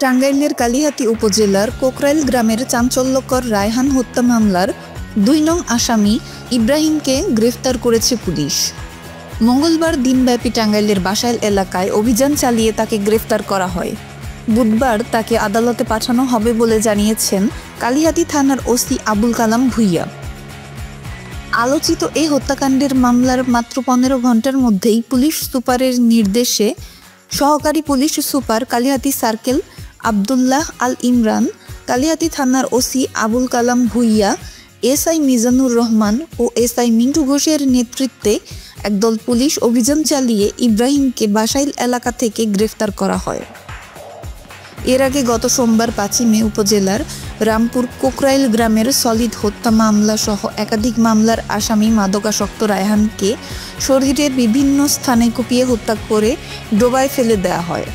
টাঙ্গাইলের কালিহাতী উপজেলার কোকরাইল গ্রামের চাঞ্চল্যকর রায়হান হত্যা মামলার ২ নং আসামি ইব্রাহিমকে গ্রেফতার করেছে পুলিশ। মঙ্গলবার দিনব্যাপী টাঙ্গাইলের বাসাইল এলাকায় অভিযান চালিয়ে তাকে গ্রেফতার করা হয়। বুধবার তাকে আদালতে পাঠানো হবে বলে জানিয়েছেন কালিহাতী থানার ওসি আবুল কালাম ভূঁইয়া। আলোচিত এই হত্যাকাণ্ডের মামলার মাত্র ১৫ ঘণ্টার মধ্যেই পুলিশ সুপারের নির্দেশে সহকারী police super Kalihati circle Abdullah Al Imran, Kalihati থানার ওসি আবুল কালাম ভূঁইয়া, এসআই মিজানুর রহমান ও এসআই মিন্টু ঘোষের নেতৃত্বে একদল পুলিশ অভিযান চালিয়ে ইব্রাহিমকে বাসাইল এলাকা থেকে গ্রেফতার করা হয়। এর আগে গত সোমবার ৫ই মে উপজেলার রামপুর কোকরাইল গ্রামের সলিড হত্যা মামলা সহ একাধিক মামলার আসামি মাদকাসক্ত রায়হানকে শরীরের বিভিন্ন স্থানে কুপিয়ে হত্যা করে ডোবায় ফেলে দেওয়া হয়।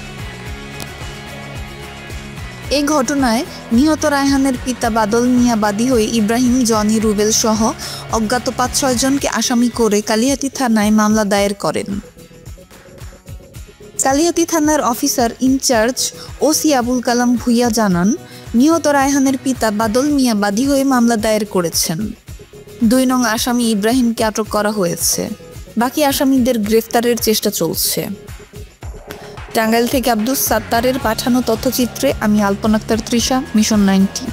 এই ঘটনায় নিহত রায়হানের পিতা বাদল মিয়া বাদী হয়ে ইব্রাহিম, জনি, রুবেল সহ অজ্ঞাত ৫-৬ জনকে আসামি করে কালিহাতী থানায় মামলা দায়ের করেন। কালিহাতী থানার officer in charge OC Abul Kalam Bhuiyan জানান, নিহত রায়হানের পিতা বাদল মিয়া বাদী হয়ে মামলা দায়ের করেছেন। ২ নং আসামি ইব্রাহিমকে আটক করা হয়েছে। বাকি আসামিদের গ্রেফতারের চেষ্টা চলছে। টাঙ্গাইল থেকে আব্দুস সাত্তারের পাঠানো তথ্যচিত্রে আমি আলপনা আক্তার তৃষা, মিশন 90।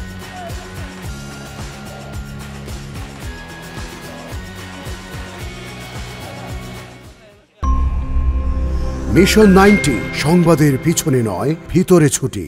মিশন 90 সংবাদের পিছনে নয়, ভিতরে ছুটি।